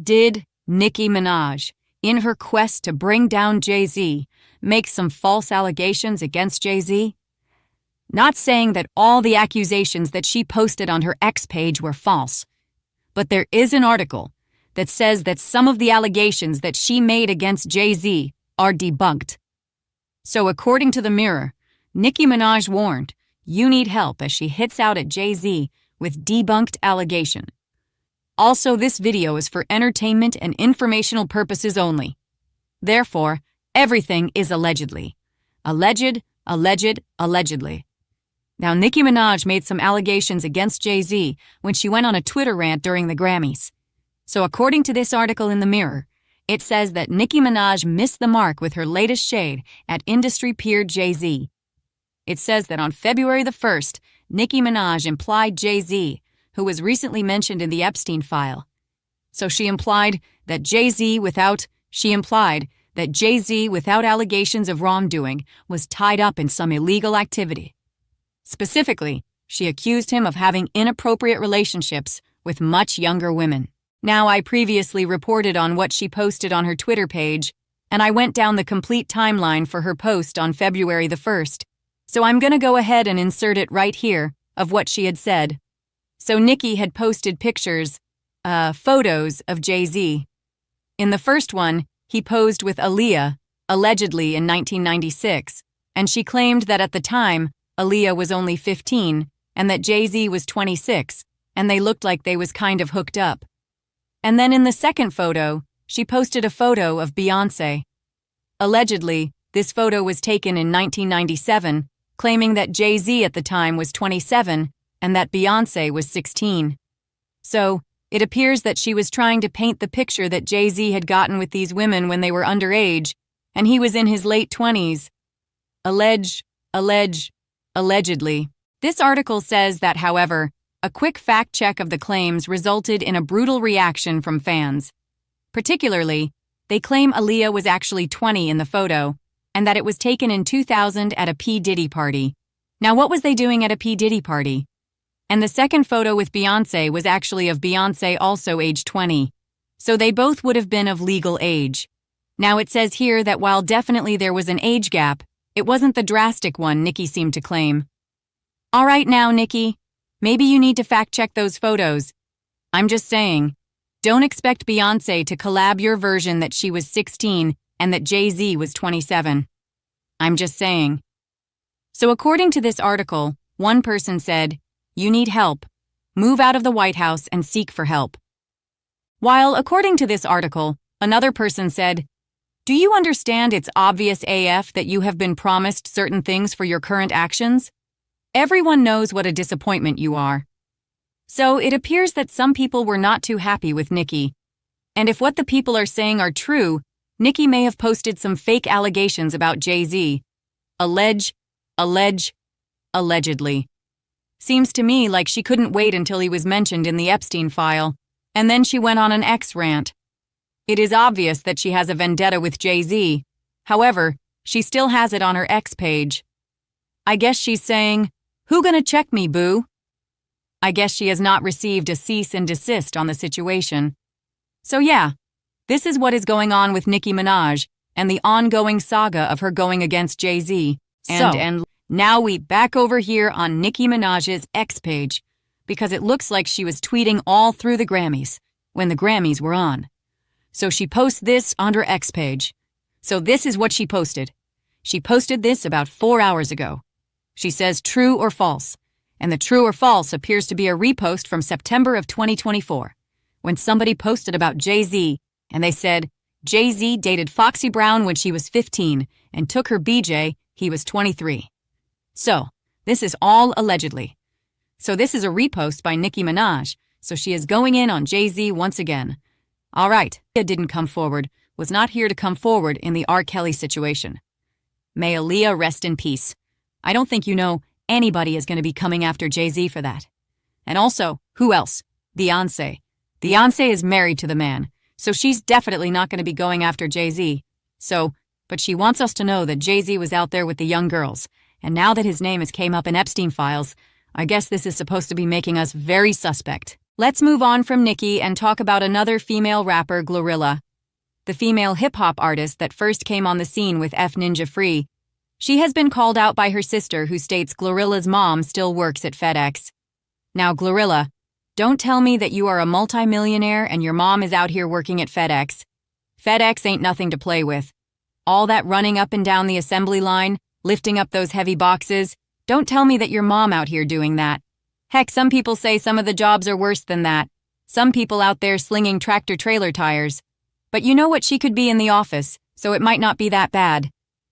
Did Nicki Minaj, in her quest to bring down Jay-Z, make some false allegations against Jay-Z? Not saying that all the accusations that she posted on her X page were false, but there is an article that says that some of the allegations that she made against Jay-Z are debunked. So according to the Mirror, Nicki Minaj warned, "You need help," as she hits out at Jay-Z with debunked allegation. Also, this video is for entertainment and informational purposes only. Therefore, everything is allegedly. Allegedly. Now, Nicki Minaj made some allegations against Jay-Z when she went on a Twitter rant during the Grammys. So according to this article in the Mirror, it says that Nicki Minaj missed the mark with her latest shade at industry peer Jay-Z. It says that on February the 1st, Nicki Minaj implied Jay-Z, who was recently mentioned in the Epstein file. So she implied that Jay-Z without allegations of wrongdoing was tied up in some illegal activity. Specifically, she accused him of having inappropriate relationships with much younger women. Now, I previously reported on what she posted on her Twitter page, and I went down the complete timeline for her post on February the 1st. So I'm going to go ahead and insert it right here of what she had said. So Nicki had posted photos of Jay-Z. In the first one, he posed with Aaliyah, allegedly in 1996, and she claimed that at the time, Aaliyah was only 15, and that Jay-Z was 26, and they looked like they was kind of hooked up. And then in the second photo, she posted a photo of Beyoncé. Allegedly, this photo was taken in 1997, claiming that Jay-Z at the time was 27 and that Beyoncé was 16. So, it appears that she was trying to paint the picture that Jay-Z had gotten with these women when they were underage, and he was in his late 20s. Allegedly. This article says that, however, a quick fact check of the claims resulted in a brutal reaction from fans. Particularly, they claim Aaliyah was actually 20 in the photo, and that it was taken in 2000 at a P. Diddy party. Now, what was they doing at a P. Diddy party? And the second photo with Beyoncé was actually of Beyoncé also age 20. So they both would have been of legal age. Now, it says here that while definitely there was an age gap, it wasn't the drastic one Nicki seemed to claim. All right now, Nicki, maybe you need to fact-check those photos. I'm just saying, don't expect Beyoncé to collab your version that she was 16 and that Jay-Z was 27. I'm just saying. So according to this article, one person said, "You need help. Move out of the White House and seek for help." While according to this article, another person said, "Do you understand it's obvious AF that you have been promised certain things for your current actions? Everyone knows what a disappointment you are." So it appears that some people were not too happy with Nicki. And if what the people are saying are true, Nicki may have posted some fake allegations about Jay-Z. Allegedly. Seems to me like she couldn't wait until he was mentioned in the Epstein file, and then she went on an X rant. It is obvious that she has a vendetta with Jay-Z. However, she still has it on her X page. I guess she's saying, "Who gonna check me, boo?" I guess she has not received a cease and desist on the situation. So yeah, this is what is going on with Nicki Minaj and the ongoing saga of her going against Jay-Z. And now we back over here on Nicki Minaj's X page, because it looks like she was tweeting all through the Grammys, when the Grammys were on. So she posts this on her X page. So this is what she posted. She posted this about 4 hours ago. She says true or false, and the true or false appears to be a repost from September of 2024, when somebody posted about Jay-Z, and they said, "Jay-Z dated Foxy Brown when she was 15 and took her BJ, he was 23. So, this is all allegedly. So this is a repost by Nicki Minaj, so she is going in on Jay-Z once again. All right, Aaliyah didn't come forward, was not here to come forward in the R. Kelly situation. May Aaliyah rest in peace. I don't think anybody is going to be coming after Jay-Z for that. And also, who else? Beyoncé. Beyoncé is married to the man, so she's definitely not going to be going after Jay-Z. But she wants us to know that Jay-Z was out there with the young girls, and now that his name came up in Epstein files, I guess this is supposed to be making us very suspect. Let's move on from Nicki and talk about another female rapper, Glorilla, the female hip-hop artist that first came on the scene with F Ninja Free. She has been called out by her sister, who states Glorilla's mom still works at FedEx. Now, Glorilla, don't tell me that you are a multimillionaire and your mom is out here working at FedEx. FedEx ain't nothing to play with. All that running up and down the assembly line, lifting up those heavy boxes, don't tell me that your mom out here doing that. Heck, some people say some of the jobs are worse than that. Some people out there slinging tractor-trailer tires. But you know what, she could be in the office, so it might not be that bad.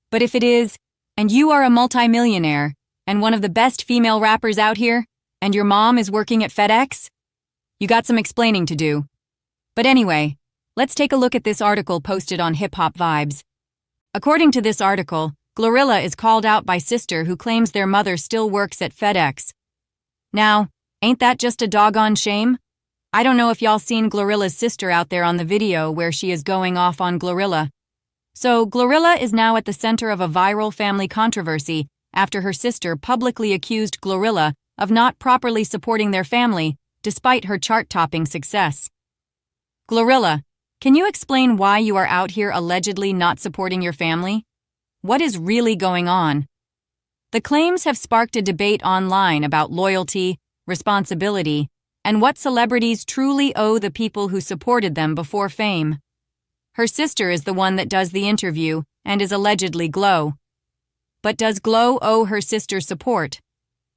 But if it is, and you are a multimillionaire, and one of the best female rappers out here, and your mom is working at FedEx, you got some explaining to do. But anyway, let's take a look at this article posted on Hip Hop Vibes. According to this article, Glorilla is called out by sister who claims their mother still works at FedEx. Now, ain't that just a doggone shame? I don't know if y'all seen Glorilla's sister out there on the video where she is going off on Glorilla. So, Glorilla is now at the center of a viral family controversy after her sister publicly accused Glorilla of not properly supporting their family despite her chart-topping success. Glorilla, can you explain why you are out here allegedly not supporting your family? What is really going on? The claims have sparked a debate online about loyalty, responsibility, and what celebrities truly owe the people who supported them before fame. Her sister is the one that does the interview and is allegedly Glo. But does Glo owe her sister support?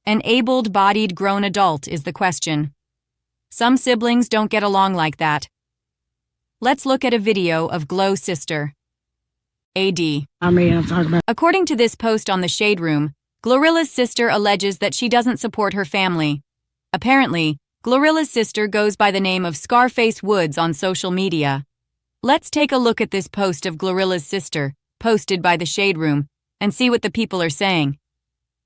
An able-bodied grown adult is the question. Some siblings don't get along like that. Let's look at a video of Glo's sister. AD. According to this post on the Shade Room, Glorilla's sister alleges that she doesn't support her family. Apparently, Glorilla's sister goes by the name of Scarface Woods on social media. Let's take a look at this post of Glorilla's sister, posted by the Shade Room, and see what the people are saying.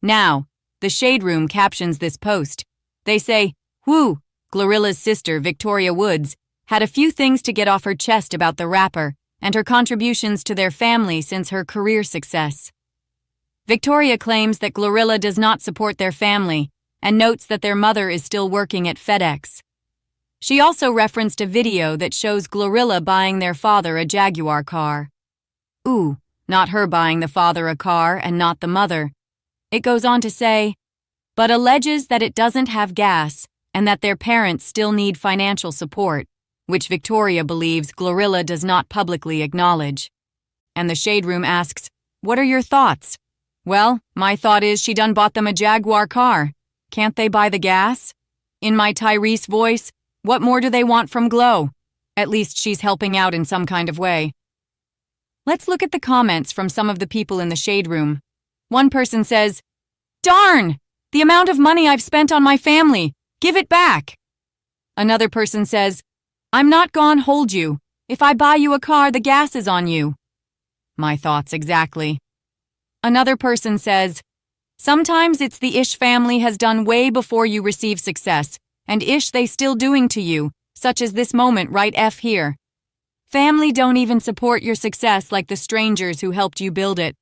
Now, the Shade Room captions this post. They say, "Whoo, Glorilla's sister, Victoria Woods, had a few things to get off her chest about the rapper and her contributions to their family since her career success." Victoria claims that Glorilla does not support their family and notes that their mother is still working at FedEx. She also referenced a video that shows Glorilla buying their father a Jaguar car. Ooh, not her buying the father a car and not the mother. It goes on to say, but alleges that it doesn't have gas and that their parents still need financial support, which Victoria believes Glorilla does not publicly acknowledge. And the Shade Room asks, what are your thoughts? Well, my thought is she done bought them a Jaguar car. Can't they buy the gas? In my Tyrese voice, what more do they want from Glo? At least she's helping out in some kind of way. Let's look at the comments from some of the people in the Shade Room. One person says, "Darn! The amount of money I've spent on my family! Give it back!" Another person says, "I'm not gon' hold you. If I buy you a car, the gas is on you." My thoughts exactly. Another person says, "Sometimes it's the ish family has done way before you receive success, and ish they still doing to you, such as this moment right F here. Family don't even support your success like the strangers who helped you build it."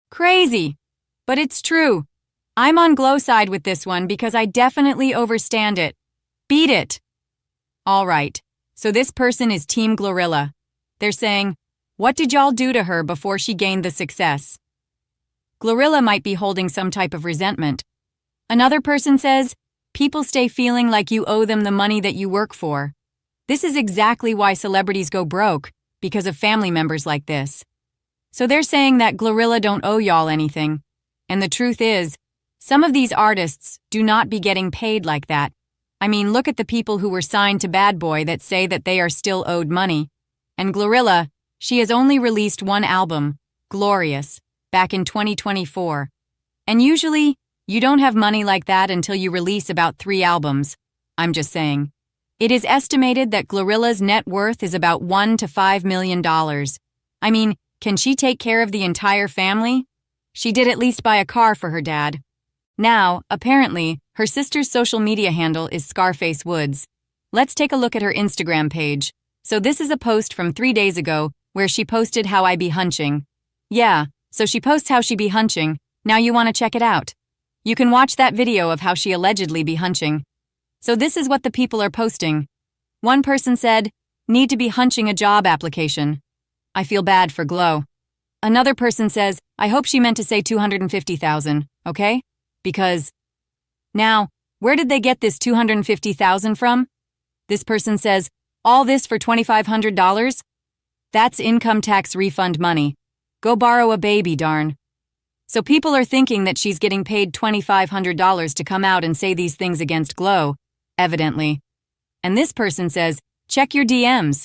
Crazy, but it's true. I'm on Glow side with this one because I definitely overstand it. Beat it! Alright, so this person is Team Glorilla. They're saying, what did y'all do to her before she gained the success? Glorilla might be holding some type of resentment. Another person says, people stay feeling like you owe them the money that you work for. This is exactly why celebrities go broke, because of family members like this. So they're saying that Glorilla don't owe y'all anything. And the truth is, some of these artists do not be getting paid like that. I mean, look at the people who were signed to Bad Boy that say that they are still owed money. And Glorilla, she has only released one album, Glorious, back in 2024. And usually, you don't have money like that until you release about 3 albums. I'm just saying. It is estimated that Glorilla's net worth is about $1 to $5 million. I mean, can she take care of the entire family? She did at least buy a car for her dad. Now, apparently, her sister's social media handle is Scarface Woods. Let's take a look at her Instagram page. So this is a post from 3 days ago where she posted how I be hunching. Yeah, so she posts how she be hunching. Now you want to check it out. You can watch that video of how she allegedly be hunching. So this is what the people are posting. One person said, need to be hunching a job application. I feel bad for Glow. Another person says, I hope she meant to say 250,000, okay? Because, now, where did they get this 250,000 from? This person says, all this for $2,500? That's income tax refund money. Go borrow a baby, darn. So people are thinking that she's getting paid $2,500 to come out and say these things against Glow, evidently. And this person says, check your DMs.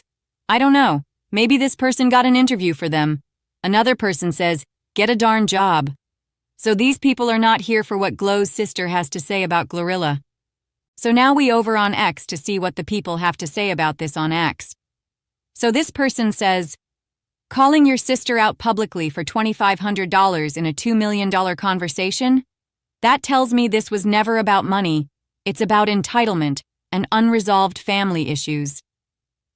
I don't know, maybe this person got an interview for them. Another person says, get a darn job. So these people are not here for what Glow's sister has to say about Glorilla. So now we over on X to see what the people have to say about this on X. So this person says, calling your sister out publicly for $2,500 in a $2 million conversation? That tells me this was never about money. It's about entitlement and unresolved family issues.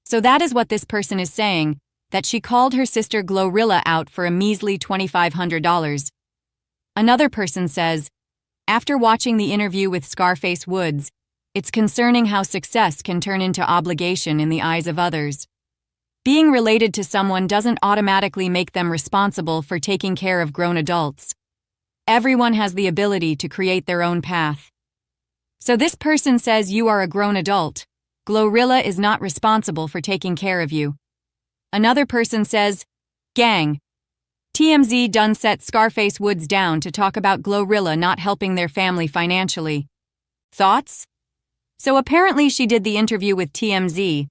So that is what this person is saying, that she called her sister Glorilla out for a measly $2,500. Another person says, after watching the interview with Scarface Woods, it's concerning how success can turn into obligation in the eyes of others. Being related to someone doesn't automatically make them responsible for taking care of grown adults. Everyone has the ability to create their own path. So this person says you are a grown adult. Glorilla is not responsible for taking care of you. Another person says, gang. TMZ done set Scarface Woods down to talk about Glorilla not helping their family financially. Thoughts? So apparently she did the interview with TMZ.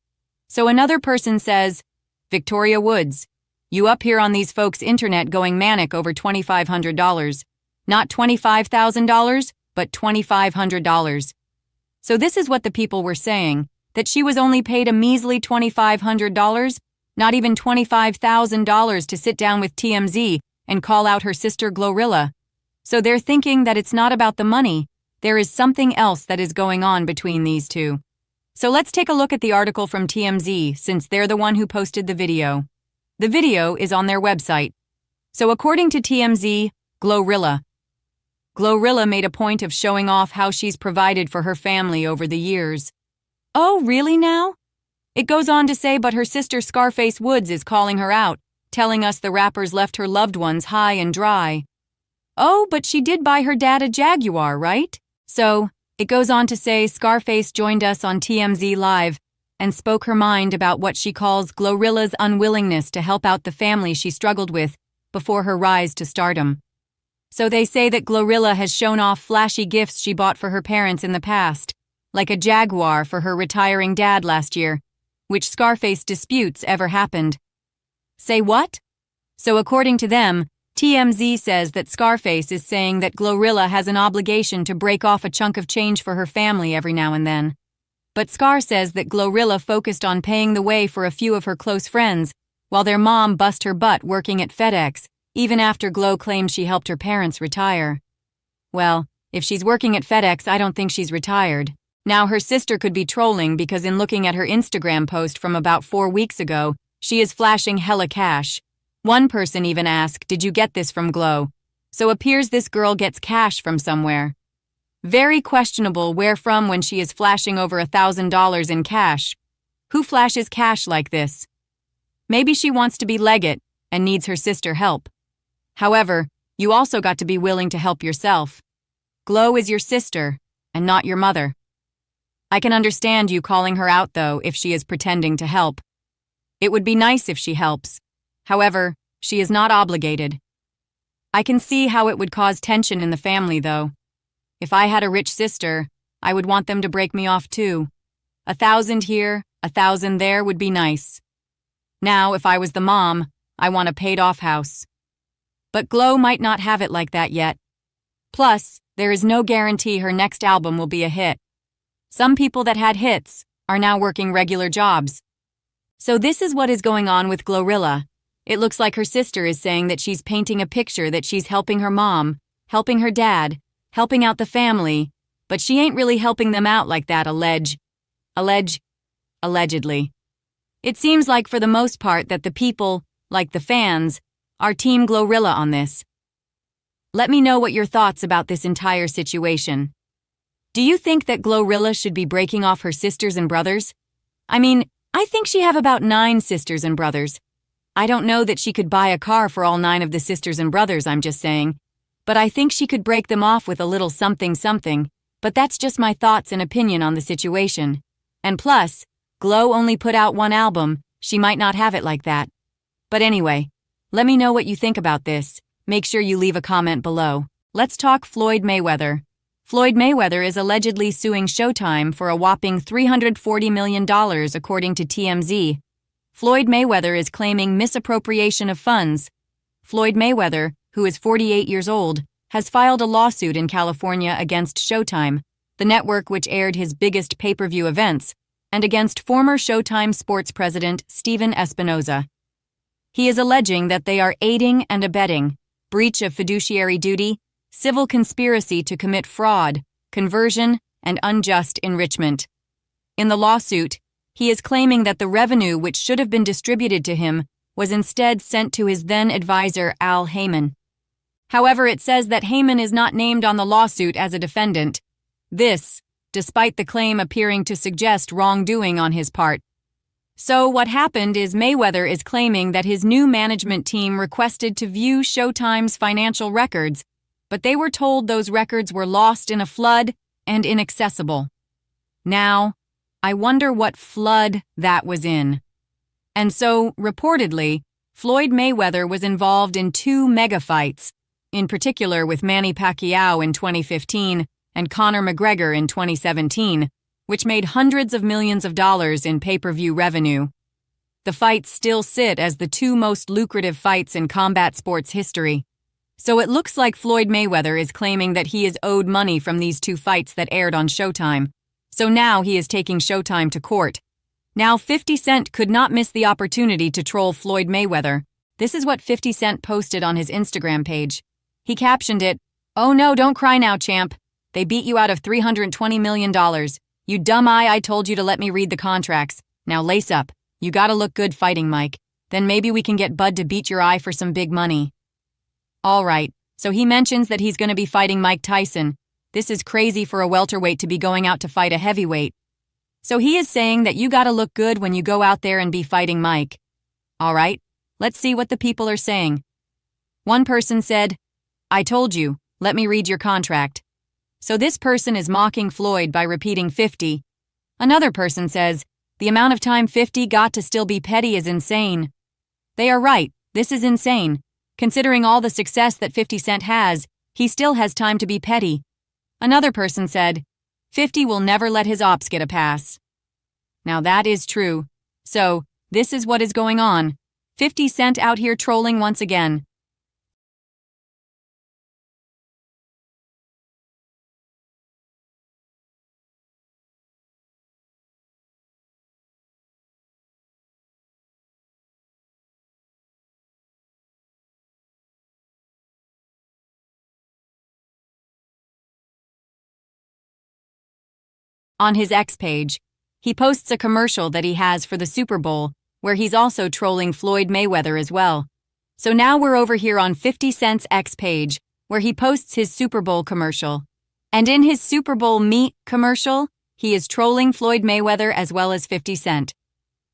So another person says, Victoria Woods, you up here on these folks' internet going manic over $2,500. Not $25,000, but $2,500. So this is what the people were saying, that she was only paid a measly $2,500, not even $25,000 to sit down with TMZ and call out her sister Glorilla. So they're thinking that it's not about the money, there is something else that is going on between these two. So let's take a look at the article from TMZ since they're the one who posted the video. The video is on their website. So according to TMZ, Glorilla made a point of showing off how she's provided for her family over the years. Oh, really now? It goes on to say, but her sister Scarface Woods is calling her out, telling us the rappers left her loved ones high and dry. Oh, but she did buy her dad a Jaguar, right? So, it goes on to say Scarface joined us on TMZ Live and spoke her mind about what she calls Glorilla's unwillingness to help out the family she struggled with before her rise to stardom. So they say that Glorilla has shown off flashy gifts she bought for her parents in the past, like a Jaguar for her retiring dad last year, which Scarface disputes ever happened. Say what? So according to them, TMZ says that Scarface is saying that Glorilla has an obligation to break off a chunk of change for her family every now and then. But Scar says that Glorilla focused on paying the way for a few of her close friends, while their mom bust her butt working at FedEx, even after Glow claimed she helped her parents retire. Well, if she's working at FedEx, I don't think she's retired. Now her sister could be trolling because in looking at her Instagram post from about 4 weeks ago, she is flashing hella cash. One person even asked, did you get this from Glow? So appears this girl gets cash from somewhere. Very questionable where from when she is flashing over $1,000 in cash. Who flashes cash like this? Maybe she wants to be legate and needs her sister help. However, you also got to be willing to help yourself. Glo is your sister and not your mother. I can understand you calling her out, though, if she is pretending to help. It would be nice if she helps. However, she is not obligated. I can see how it would cause tension in the family, though. If I had a rich sister, I would want them to break me off too. 1,000 here, 1,000 there would be nice. Now, if I was the mom, I want a paid-off house. But Glo might not have it like that yet. Plus, there is no guarantee her next album will be a hit. Some people that had hits are now working regular jobs. So this is what is going on with Glorilla. It looks like her sister is saying that she's painting a picture that she's helping her mom, helping her dad, helping out the family, but she ain't really helping them out like that, allegedly. It seems like for the most part that the people, like the fans, are Team Glorilla on this. Let me know what your thoughts about this entire situation. Do you think that Glorilla should be breaking off her sisters and brothers? I mean, I think she have about 9 sisters and brothers. I don't know that she could buy a car for all 9 of the sisters and brothers, I'm just saying. But I think she could break them off with a little something, but that's just my thoughts and opinion on the situation. And plus, Glo only put out 1 album, she might not have it like that. But anyway, let me know what you think about this. Make sure you leave a comment below. Let's talk Floyd Mayweather. Floyd Mayweather is allegedly suing Showtime for a whopping $340 million, according to TMZ. Floyd Mayweather is claiming misappropriation of funds. Floyd Mayweather, who is 48 years old, has filed a lawsuit in California against Showtime, the network which aired his biggest pay-per-view events, and against former Showtime sports president Stephen Espinoza. He is alleging that they are aiding and abetting, breach of fiduciary duty, civil conspiracy to commit fraud, conversion, and unjust enrichment. In the lawsuit, he is claiming that the revenue which should have been distributed to him was instead sent to his then-advisor Al Heyman. However, it says that Heyman is not named on the lawsuit as a defendant. This, despite the claim appearing to suggest wrongdoing on his part. So what happened is Mayweather is claiming that his new management team requested to view Showtime's financial records, but they were told those records were lost in a flood and inaccessible. Now, I wonder what flood that was in. And so, reportedly, Floyd Mayweather was involved in 2 mega fights, in particular with Manny Pacquiao in 2015 and Conor McGregor in 2017, which made hundreds of millions of dollars in pay-per-view revenue. The fights still sit as the 2 most lucrative fights in combat sports history. So it looks like Floyd Mayweather is claiming that he is owed money from these 2 fights that aired on Showtime. So now he is taking Showtime to court. Now 50 Cent could not miss the opportunity to troll Floyd Mayweather. This is what 50 Cent posted on his Instagram page. He captioned it, "Oh no, don't cry now, champ. They beat you out of $320 million. You dumb I told you to let me read the contracts. Now lace up. You gotta look good fighting, Mike. Then maybe we can get Bud to beat your eye for some big money." Alright, so he mentions that he's gonna be fighting Mike Tyson. This is crazy for a welterweight to be going out to fight a heavyweight. So he is saying that you gotta look good when you go out there and be fighting Mike. Alright, let's see what the people are saying. One person said, "I told you, let me read your contract." So this person is mocking Floyd by repeating 50. Another person says, "The amount of time 50 got to still be petty is insane." They are right, this is insane. Considering all the success that 50 Cent has, he still has time to be petty. Another person said, 50 will never let his ops get a pass. Now that is true. So, this is what is going on. 50 Cent out here trolling once again. On his X page, he posts a commercial that he has for the Super Bowl, where he's also trolling Floyd Mayweather as well. So now we're over here on 50 Cent's X page, where he posts his Super Bowl commercial. And in his Super Bowl meat commercial, he is trolling Floyd Mayweather as well as 50 Cent.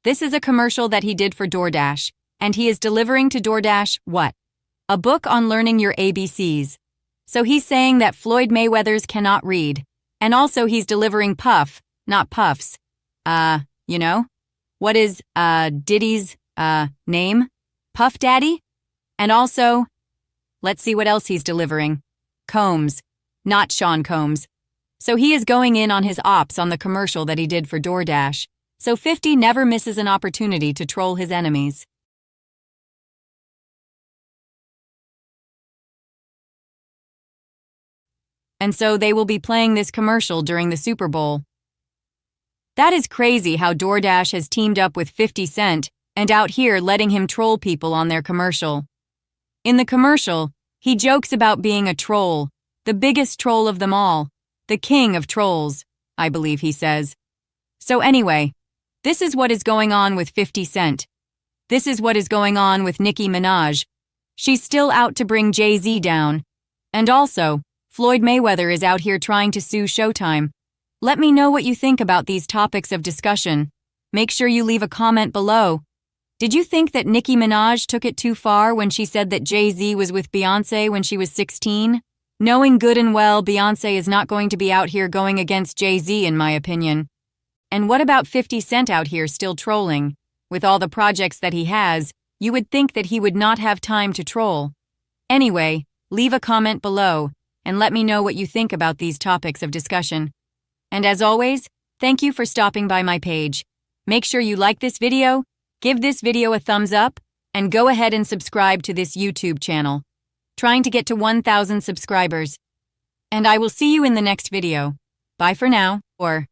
This is a commercial that he did for DoorDash, and he is delivering to DoorDash what? A book on learning your ABCs. So he's saying that Floyd Mayweather's cannot read. And also he's delivering puff, not puffs. You know? What is, Diddy's, name? Puff Daddy? And also, let's see what else he's delivering. Combs, not Sean Combs. So he is going in on his ops on the commercial that he did for DoorDash. So 50 never misses an opportunity to troll his enemies. And so they will be playing this commercial during the Super Bowl. That is crazy how DoorDash has teamed up with 50 Cent and out here letting him troll people on their commercial. In the commercial, he jokes about being a troll, the biggest troll of them all, the king of trolls, I believe he says. So anyway, this is what is going on with 50 Cent. This is what is going on with Nicki Minaj. She's still out to bring Jay-Z down. And also, Floyd Mayweather is out here trying to sue Showtime. Let me know what you think about these topics of discussion. Make sure you leave a comment below. Did you think that Nicki Minaj took it too far when she said that Jay-Z was with Beyoncé when she was 16? Knowing good and well Beyoncé is not going to be out here going against Jay-Z in my opinion. And what about 50 Cent out here still trolling? With all the projects that he has, you would think that he would not have time to troll. Anyway, leave a comment below and let me know what you think about these topics of discussion. And as always, thank you for stopping by my page. Make sure you like this video, give this video a thumbs up, and go ahead and subscribe to this YouTube channel. Trying to get to 1,000 subscribers. And I will see you in the next video. Bye for now, or